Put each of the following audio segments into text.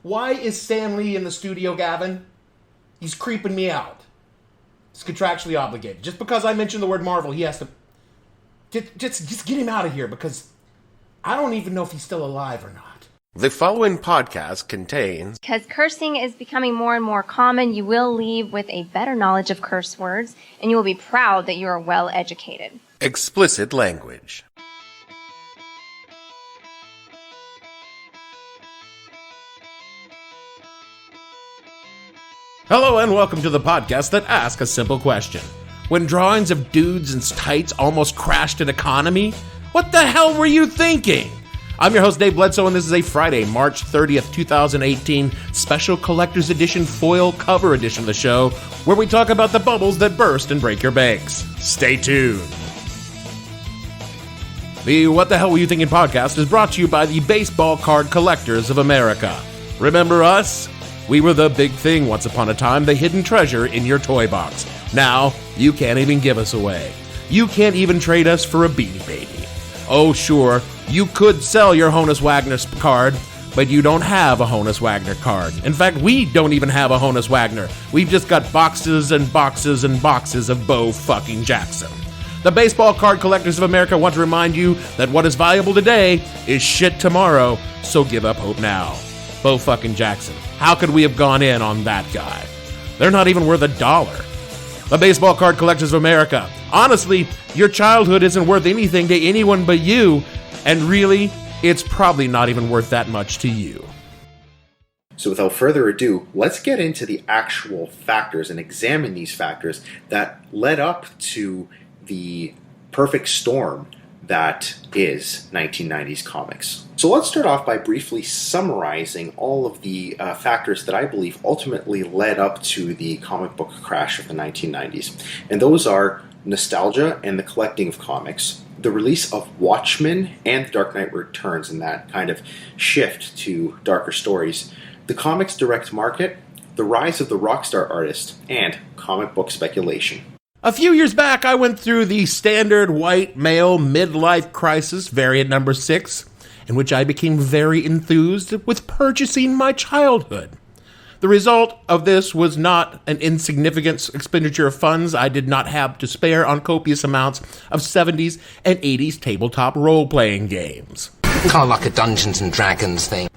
Why is Stan Lee in the studio, Gavin? He's creeping me out. He's contractually obligated. Just because I mentioned the word Marvel, he has to... Just get him out of here, because I don't even know if he's still alive or not. The following podcast contains... Because cursing is becoming more and more common, you will leave with a better knowledge of curse words, and you will be proud that you are well educated. Explicit language. Hello and welcome to the podcast that asks a simple question. When drawings of dudes in tights almost crashed an economy, what the hell were you thinking? I'm your host, Dave Bledsoe, and this is a Friday, March 30th, 2018, special collector's edition foil cover edition of the show, where we talk about the bubbles that burst and break your banks. Stay tuned. The What the Hell Were You Thinking podcast is brought to you by the Baseball Card Collectors of America. Remember us? We were the big thing once upon a time, the hidden treasure in your toy box. Now, you can't even give us away. You can't even trade us for a Beanie Baby. Oh, sure, you could sell your Honus Wagner card, but you don't have a Honus Wagner card. In fact, we don't even have a Honus Wagner. We've just got boxes and boxes and boxes of Bo fucking Jackson. The Baseball Card Collectors of America want to remind you that what is valuable today is shit tomorrow, so give up hope now. Bo fucking Jackson. How could we have gone in on that guy? They're not even worth $1. The Baseball Card Collectors of America. Honestly, your childhood isn't worth anything to anyone but you, and really, it's probably not even worth that much to you. So without further ado, let's get into the actual factors and examine these factors that led up to the perfect storm that is 1990s comics. So let's start off by briefly summarizing all of the factors that I believe ultimately led up to the comic book crash of the 1990s. And those are nostalgia and the collecting of comics, the release of Watchmen and Dark Knight Returns and that kind of shift to darker stories, the comics direct market, the rise of the rockstar artist, and comic book speculation. A few years back, I went through the standard white male midlife crisis, variant number 6, in which I became very enthused with purchasing my childhood. The result of this was not an insignificant expenditure of funds I did not have to spare on copious amounts of 70s and 80s tabletop role-playing games. Kind of like a Dungeons and Dragons thing.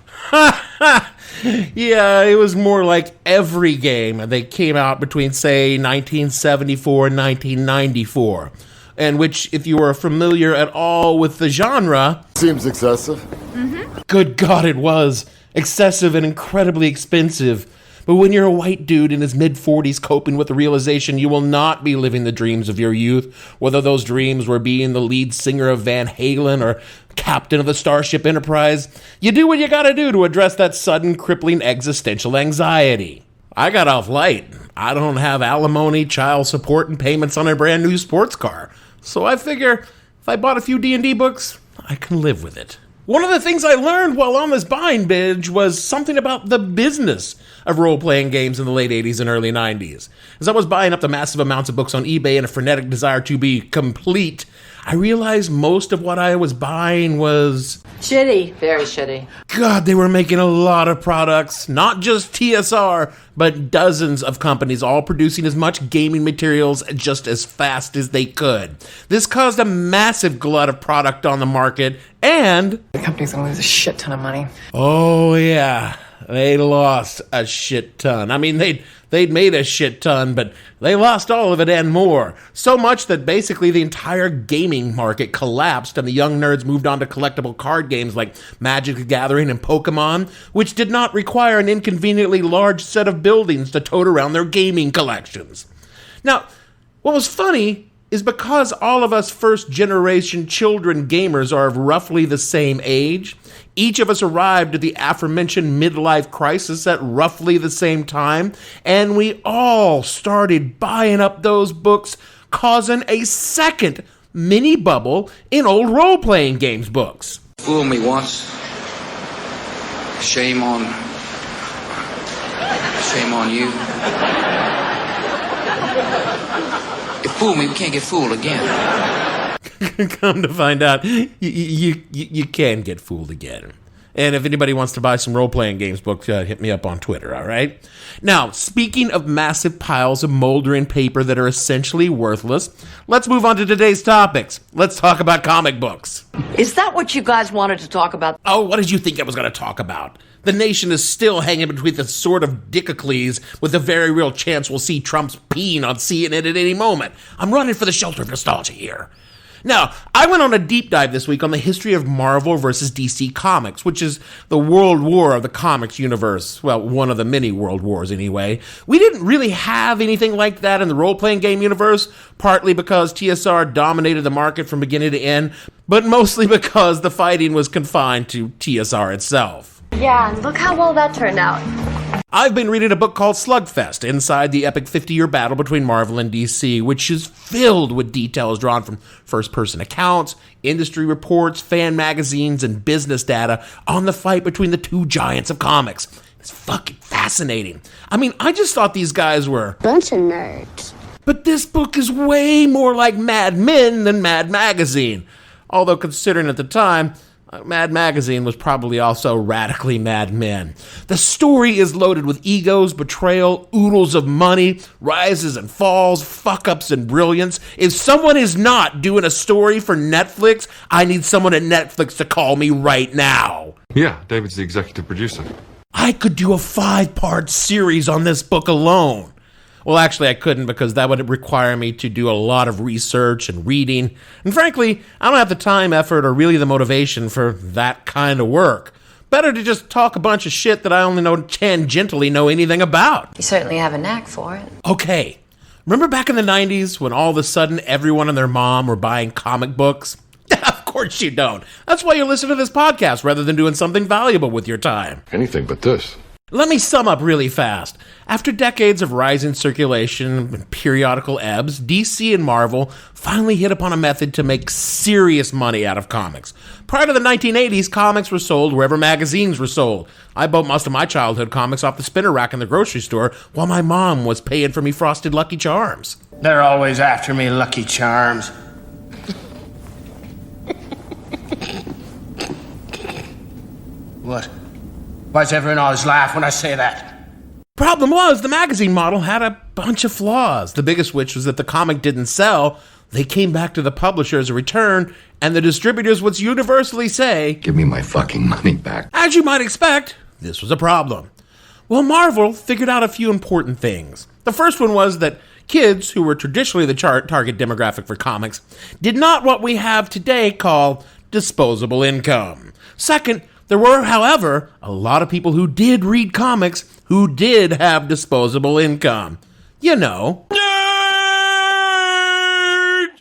Yeah, it was more like every game that came out between, say, 1974 and 1994. And which, if you were familiar at all with the genre... Seems excessive. Mm-hmm. Good God, it was. Excessive and incredibly expensive. But when you're a white dude in his mid-40s coping with the realization you will not be living the dreams of your youth, whether those dreams were being the lead singer of Van Halen or captain of the Starship Enterprise, you do what you gotta do to address that sudden crippling existential anxiety. I got off light. I don't have alimony, child support, and payments on a brand new sports car. So I figure if I bought a few D&D books, I can live with it. One of the things I learned while on this buying binge was something about the business of role-playing games in the late 80s and early 90s. As I was buying up the massive amounts of books on eBay in a frenetic desire to be complete, I realized most of what I was buying was... shitty. Very shitty. God, they were making a lot of products, not just TSR, but dozens of companies all producing as much gaming materials just as fast as they could. This caused a massive glut of product on the market, and... the company's gonna lose a shit ton of money. Oh, yeah. They lost a shit ton. I mean, they'd made a shit ton, but they lost all of it and more. So much that basically the entire gaming market collapsed and the young nerds moved on to collectible card games like Magic the Gathering and Pokemon, which did not require an inconveniently large set of buildings to tote around their gaming collections. Now, what was funny is because all of us first-generation children gamers are of roughly the same age, each of us arrived at the aforementioned midlife crisis at roughly the same time, and we all started buying up those books, causing a second mini bubble in old role-playing games books. Fool me once. Shame on you. You fool me, we can't get fooled again. Come to find out, you can get fooled again. And if anybody wants to buy some role-playing games books, hit me up on Twitter, all right? Now, speaking of massive piles of moldering paper that are essentially worthless, let's move on to today's topics. Let's talk about comic books. Is that what you guys wanted to talk about? Oh, what did you think I was going to talk about? The nation is still hanging between the sword of Dickocles with a very real chance we'll see Trump's peeing on CNN at any moment. I'm running for the shelter of nostalgia here. Now, I went on a deep dive this week on the history of Marvel versus DC Comics, which is the world war of the comics universe. Well, one of the many world wars anyway. We didn't really have anything like that in the role-playing game universe, partly because TSR dominated the market from beginning to end, but mostly because the fighting was confined to TSR itself. Yeah, and look how well that turned out. I've been reading a book called Slugfest, inside the epic 50-year battle between Marvel and DC, which is filled with details drawn from first-person accounts, industry reports, fan magazines, and business data on the fight between the two giants of comics. It's fucking fascinating. I mean, I just thought these guys were Bunch of nerds. But this book is way more like Mad Men than Mad Magazine. Although, considering at the time, Mad Magazine was probably also radically Mad Men. The story is loaded with egos, betrayal, oodles of money, rises and falls, fuck-ups and brilliance. If someone is not doing a story for Netflix, I need someone at Netflix to call me right now. Yeah, David's the executive producer. I could do a 5-part series on this book alone. Well, actually, I couldn't because that would require me to do a lot of research and reading. And frankly, I don't have the time, effort, or really the motivation for that kind of work. Better to just talk a bunch of shit that I only tangentially know anything about. You certainly have a knack for it. Okay, remember back in the 90s when all of a sudden everyone and their mom were buying comic books? Of course you don't. That's why you're listening to this podcast rather than doing something valuable with your time. Anything but this. Let me sum up really fast. After decades of rising circulation and periodical ebbs, DC and Marvel finally hit upon a method to make serious money out of comics. Prior to the 1980s, comics were sold wherever magazines were sold. I bought most of my childhood comics off the spinner rack in the grocery store while my mom was paying for me frosted Lucky Charms. They're always after me, Lucky Charms. What? Why does everyone always laugh when I say that? Problem was, the magazine model had a bunch of flaws, the biggest which was that the comic didn't sell. They came back to the publisher as a return, and the distributors would universally say, "Give me my fucking money back." As you might expect, this was a problem. Well, Marvel figured out a few important things. The first one was that kids, who were traditionally the target demographic for comics, did not what we have today call disposable income. Second, there were, however, a lot of people who did read comics who did have disposable income. You know. Nerd!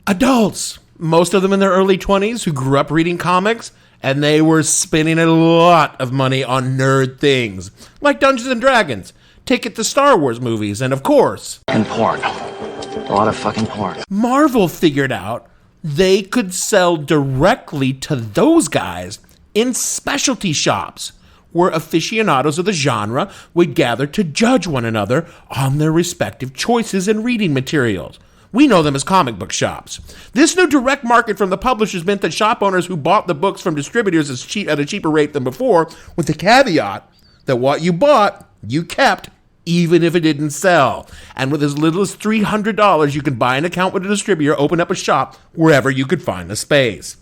Adults. Most of them in their early 20s who grew up reading comics, and they were spending a lot of money on nerd things, like Dungeons & Dragons, ticket to Star Wars movies, and of course... And porn. A lot of fucking porn. Marvel figured out they could sell directly to those guys in specialty shops, where aficionados of the genre would gather to judge one another on their respective choices and reading materials. We know them as comic book shops. This new direct market from the publishers meant that shop owners who bought the books from distributors at a cheaper rate than before, with the caveat that what you bought, you kept, even if it didn't sell. And with as little as $300, you could buy an account with a distributor, open up a shop wherever you could find the space.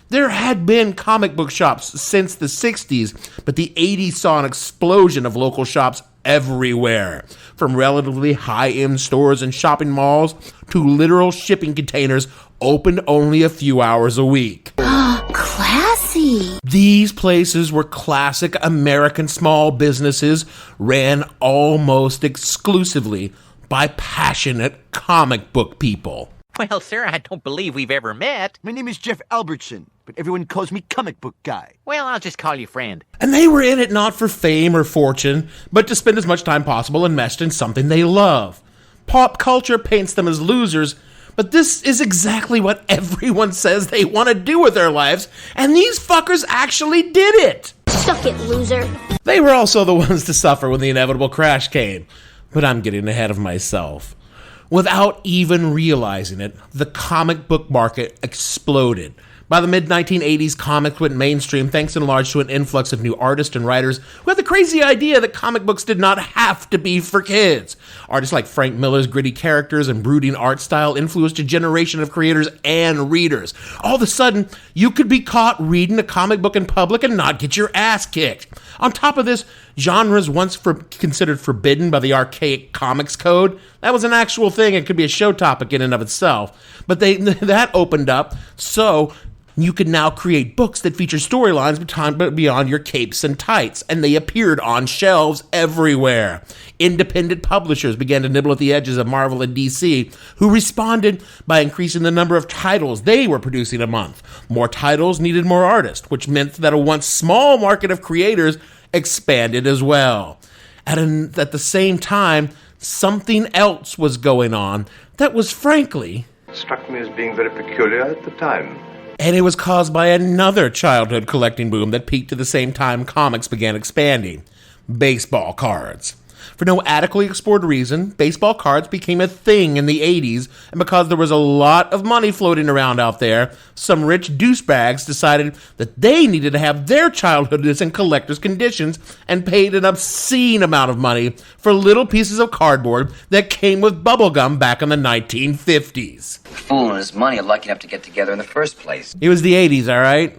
There had been comic book shops since the 60s, but the 80s saw an explosion of local shops everywhere, from relatively high-end stores and shopping malls to literal shipping containers opened only a few hours a week. Classy. These places were classic American small businesses ran almost exclusively by passionate comic book people. Well, sir, I don't believe we've ever met. My name is Jeff Albertson, but everyone calls me Comic Book Guy. Well, I'll just call you friend. And they were in it not for fame or fortune, but to spend as much time possible enmeshed in something they love. Pop culture paints them as losers, but this is exactly what everyone says they want to do with their lives, and these fuckers actually did it. Suck it, loser. They were also the ones to suffer when the inevitable crash came, but I'm getting ahead of myself. Without even realizing it, the comic book market exploded. By the mid-1980s, comics went mainstream thanks in large to an influx of new artists and writers who had the crazy idea that comic books did not have to be for kids. Artists like Frank Miller's gritty characters and brooding art style influenced a generation of creators and readers. All of a sudden, you could be caught reading a comic book in public and not get your ass kicked. On top of this, genres once considered forbidden by the archaic comics code, that was an actual thing. It could be a show topic in and of itself. But that opened up, so you could now create books that feature storylines beyond your capes and tights, and they appeared on shelves everywhere. Independent publishers began to nibble at the edges of Marvel and DC, who responded by increasing the number of titles they were producing a month. More titles needed more artists, which meant that a once small market of creators expanded as well. At the same time, something else was going on that was frankly struck me as being very peculiar at the time. And it was caused by another childhood collecting boom that peaked at the same time comics began expanding: baseball cards. For no adequately explored reason, baseball cards became a thing in the 80s, and because there was a lot of money floating around out there, some rich douchebags decided that they needed to have their childhoods in collector's conditions and paid an obscene amount of money for little pieces of cardboard that came with bubblegum back in the 1950s. The fool and his money are lucky enough to get together in the first place. It was the 80s, all right?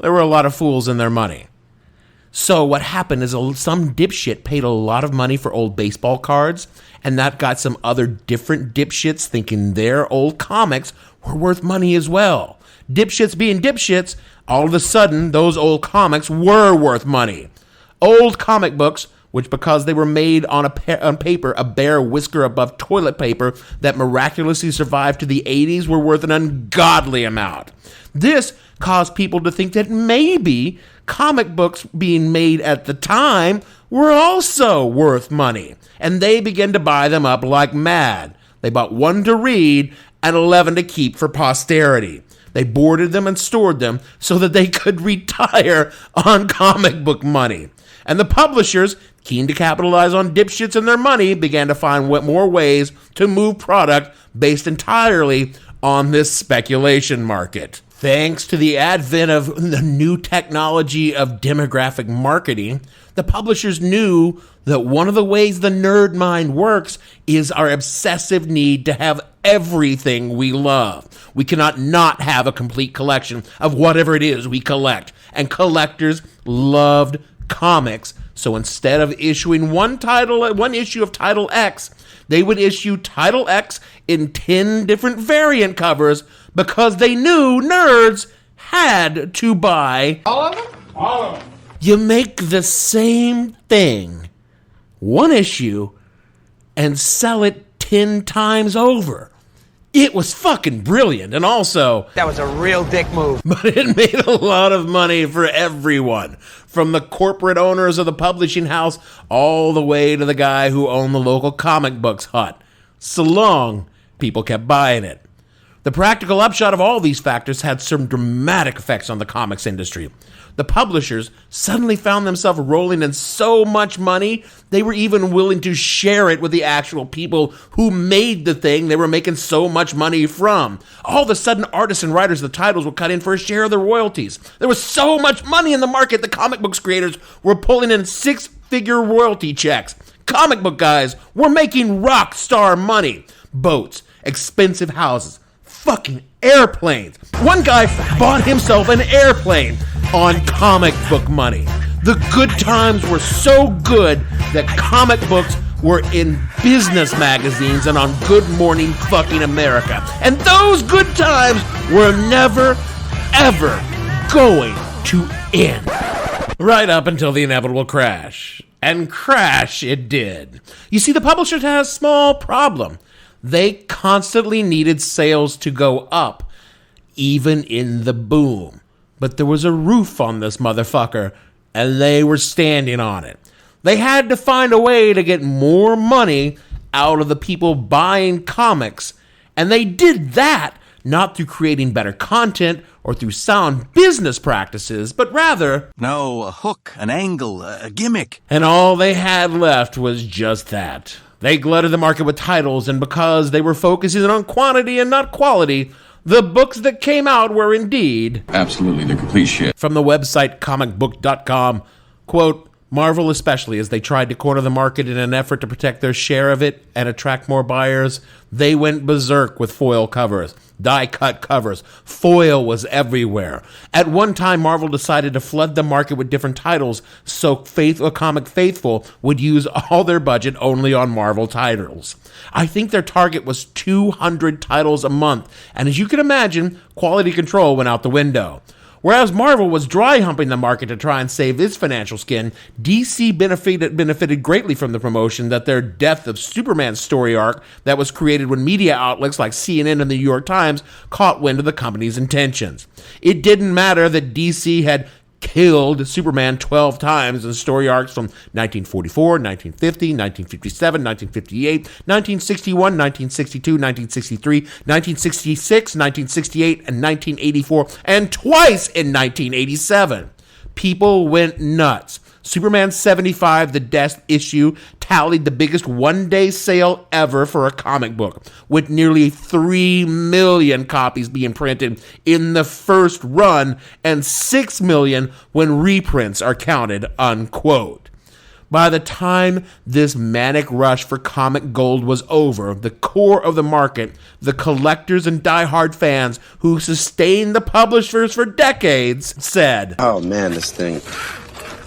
There were a lot of fools in their money. So what happened is some dipshit paid a lot of money for old baseball cards, and that got some other different dipshits thinking their old comics were worth money as well. Dipshits being dipshits, all of a sudden, those old comics were worth money. Old comic books, which because they were made on paper a bare whisker above toilet paper that miraculously survived to the 80s, were worth an ungodly amount. This caused people to think that maybe comic books being made at the time were also worth money, and they began to buy them up like mad. They bought one to read and 11 to keep for posterity. They boarded them and stored them so that they could retire on comic book money. And the publishers, keen to capitalize on dipshits and their money, began to find more ways to move product based entirely on this speculation market. Thanks to the advent of the new technology of demographic marketing, the publishers knew that one of the ways the nerd mind works is our obsessive need to have everything we love. We cannot not have a complete collection of whatever it is we collect. And collectors loved comics, so instead of issuing one issue of Title X, they would issue Title X in 10 different variant covers because they knew nerds had to buy all of them. You make the same thing, one issue, and sell it 10 times over. It was fucking brilliant, and also... That was a real dick move. But it made a lot of money for everyone, from the corporate owners of the publishing house all the way to the guy who owned the local comic books hut. So long, people kept buying it. The practical upshot of all these factors had some dramatic effects on the comics industry. The publishers suddenly found themselves rolling in so much money, they were even willing to share it with the actual people who made the thing they were making so much money from. All of a sudden, artists and writers of the titles were cut in for a share of the royalties. There was so much money in the market, the comic books creators were pulling in 6-figure royalty checks. Comic book guys were making rock star money. Boats, expensive houses, fucking airplanes. One guy bought himself an airplane on comic book money. The good times were so good that comic books were in business magazines and on Good Morning fucking America. And those good times were never, ever going to end. Right up until the inevitable crash. And crash it did. You see, the publishers had a small problem. They constantly needed sales to go up, even in the boom. But there was a roof on this motherfucker, and they were standing on it. They had to find a way to get more money out of the people buying comics, and they did that not through creating better content or through sound business practices, but rather... No, a hook, an angle, a gimmick. And all they had left was just that. They glutted the market with titles, and because they were focusing on quantity and not quality, The books that came out were indeed absolutely the complete shit. From the website comicbook.com, quote, Marvel especially, as they tried to corner the market in an effort to protect their share of it and attract more buyers, they went berserk with foil covers, die-cut covers. Foil was everywhere. At one time, Marvel decided to flood the market with different titles, so Comic Faithful would use all their budget only on Marvel titles. I think their target was 200 titles a month, and as you can imagine, quality control went out the window. Whereas Marvel was dry humping the market to try and save its financial skin, DC benefited greatly from the promotion that their Death of Superman story arc that was created when media outlets like CNN and the New York Times caught wind of the company's intentions. It didn't matter that DC had killed Superman 12 times in story arcs from 1944, 1950, 1957, 1958, 1961, 1962, 1963, 1966, 1968, and 1984, and twice in 1987. People went nuts. Superman 75, the death issue, tallied the biggest one-day sale ever for a comic book, with nearly 3 million copies being printed in the first run and 6 million when reprints are counted, unquote. By the time this manic rush for comic gold was over, the core of the market, the collectors and diehard fans who sustained the publishers for decades, said, "Oh man, this thing.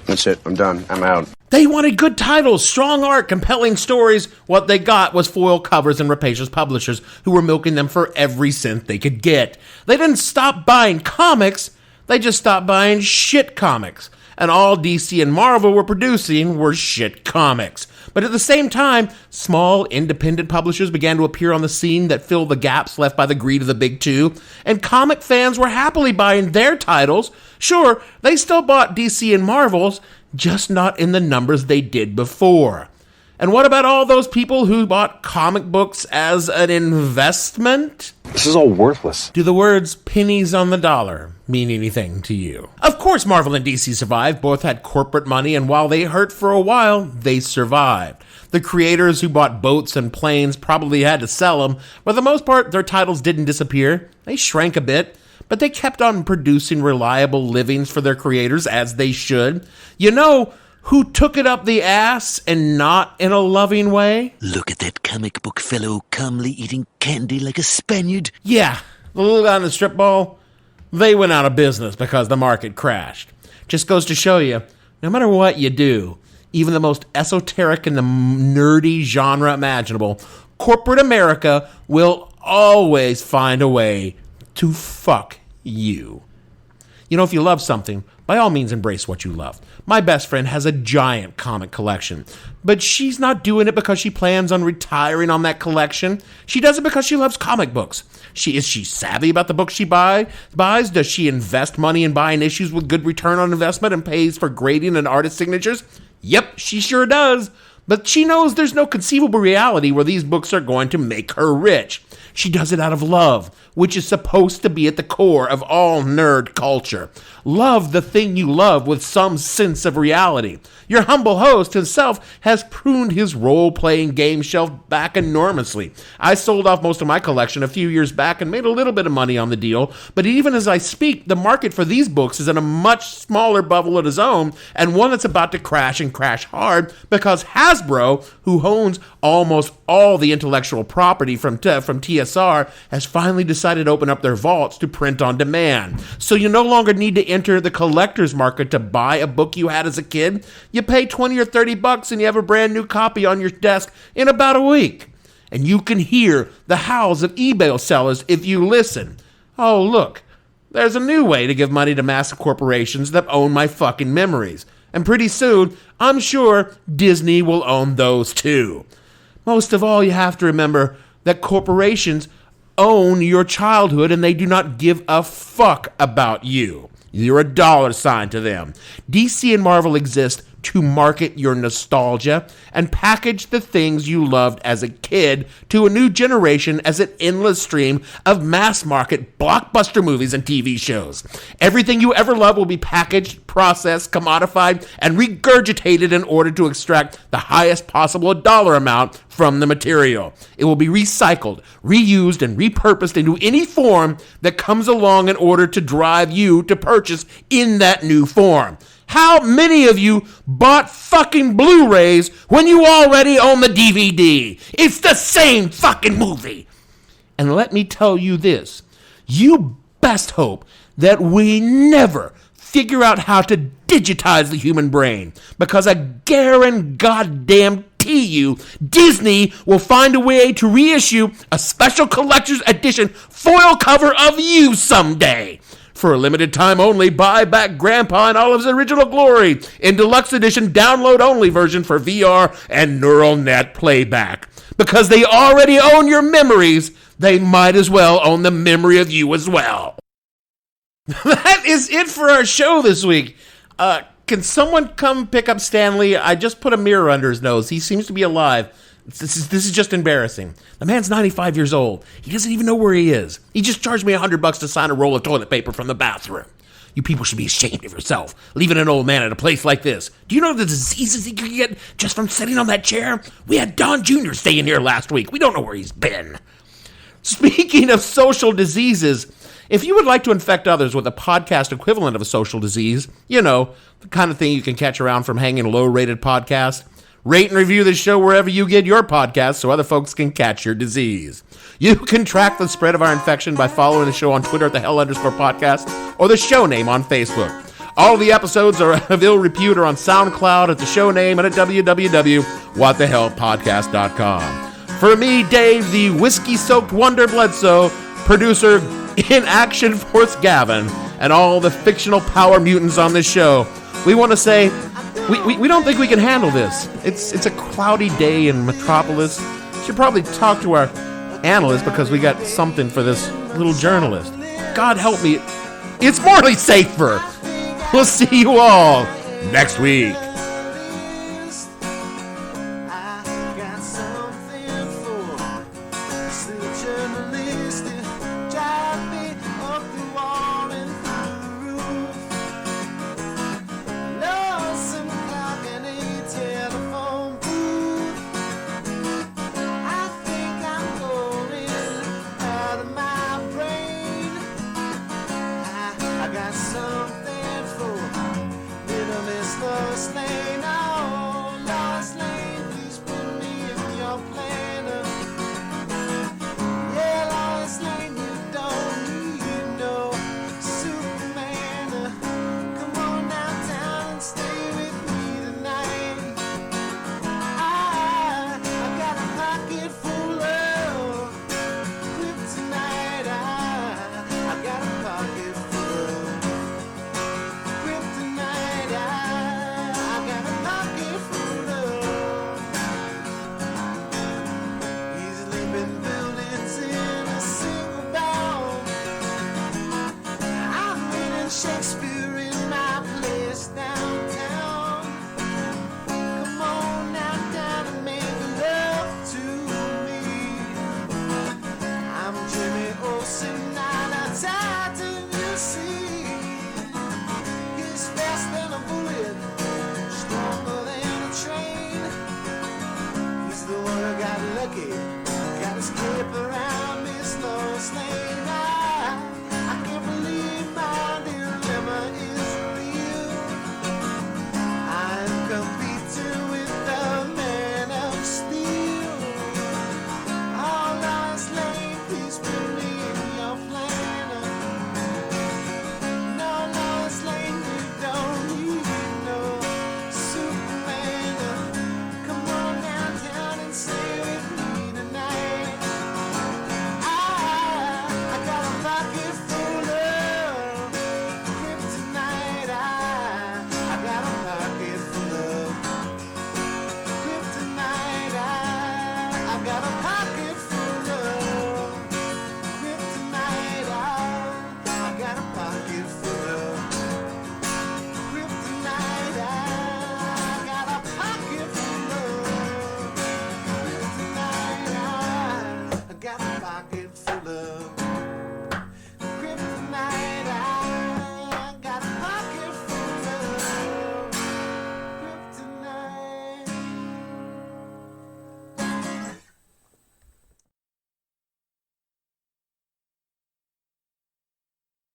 That's it. I'm done. I'm out." They wanted good titles, strong art, compelling stories. What they got was foil covers and rapacious publishers who were milking them for every cent they could get. They didn't stop buying comics. They just stopped buying shit comics. And all DC and Marvel were producing were shit comics. But at the same time, small independent publishers began to appear on the scene that filled the gaps left by the greed of the big two, and comic fans were happily buying their titles. Sure, they still bought DC and Marvel's, just not in the numbers they did before. And what about all those people who bought comic books as an investment? This is all worthless. Do the words pennies on the dollar mean anything to you? Of course Marvel and DC survived. Both had corporate money, and while they hurt for a while, they survived. The creators who bought boats and planes probably had to sell them. For the most part, their titles didn't disappear. They shrank a bit, but they kept on producing reliable livings for their creators, as they should. You know who took it up the ass and not in a loving way? Look at that comic book fellow calmly eating candy like a Spaniard. Yeah, the little guy in the strip ball. They went out of business because the market crashed. Just goes to show you, no matter what you do, even the most esoteric and the nerdy genre imaginable, corporate America will always find a way to fuck you. You know, if you love something, by all means embrace what you love. My best friend has a giant comic collection, but she's not doing it because she plans on retiring on that collection. She does it because she loves comic books. Is she savvy about the books she buys? Does she invest money in buying issues with good return on investment and pays for grading and artist signatures? Yep, she sure does. But she knows there's no conceivable reality where these books are going to make her rich. She does it out of love, which is supposed to be at the core of all nerd culture. Love the thing you love with some sense of reality. Your humble host himself has pruned his role-playing game shelf back enormously. I sold off most of my collection a few years back and made a little bit of money on the deal, but even as I speak, the market for these books is in a much smaller bubble of its own, and one that's about to crash and crash hard because Hasbro, who owns almost all the intellectual property from TSR, has finally decided to open up their vaults to print on demand. So you no longer need to enter the collector's market to buy a book you had as a kid. You pay $20 or $30 and you have a brand new copy on your desk in about a week. And you can hear the howls of eBay sellers if you listen. Oh, look, there's a new way to give money to massive corporations that own my fucking memories. And pretty soon, I'm sure Disney will own those too. Most of all, you have to remember that corporations own your childhood and they do not give a fuck about you. You're a dollar sign to them. DC and Marvel exist to market your nostalgia and package the things you loved as a kid to a new generation as an endless stream of mass-market blockbuster movies and TV shows. Everything you ever loved will be packaged, processed, commodified, and regurgitated in order to extract the highest possible dollar amount from the material. It will be recycled, reused, and repurposed into any form that comes along in order to drive you to purchase in that new form. How many of you bought fucking Blu-rays when you already own the DVD? It's the same fucking movie. And let me tell you this, you best hope that we never figure out how to digitize the human brain, because I guarantee you Disney will find a way to reissue a special collector's edition foil cover of you someday. For a limited time only, buy back Grandpa in all of his original glory in deluxe edition download-only version for VR and neural net playback. Because they already own your memories, they might as well own the memory of you as well. That is it for our show this week. Can someone come pick up Stanley? I just put a mirror under his nose. He seems to be alive. This is just embarrassing. The man's 95 years old. He doesn't even know where he is. He just charged me $100 to sign a roll of toilet paper from the bathroom. You people should be ashamed of yourself, leaving an old man at a place like this. Do you know the diseases he could get just from sitting on that chair? We had Don Jr. staying here last week. We don't know where he's been. Speaking of social diseases, if you would like to infect others with a podcast equivalent of a social disease, you know, the kind of thing you can catch around from hanging low-rated podcasts, rate and review the show wherever you get your podcasts so other folks can catch your disease. You can track the spread of our infection by following the show on Twitter at @the_hell_podcast or the show name on Facebook. All of the episodes are of ill repute or on SoundCloud at the show name and at www.whatthehellpodcast.com. For me, Dave, the whiskey-soaked wonder Bledsoe, producer in Action Force Gavin, and all the fictional power mutants on this show, we want to say we don't think we can handle this. It's a cloudy day in Metropolis. Should probably talk to our analyst because we got something for this little journalist. God help me, it's morally safer. We'll see you all next week.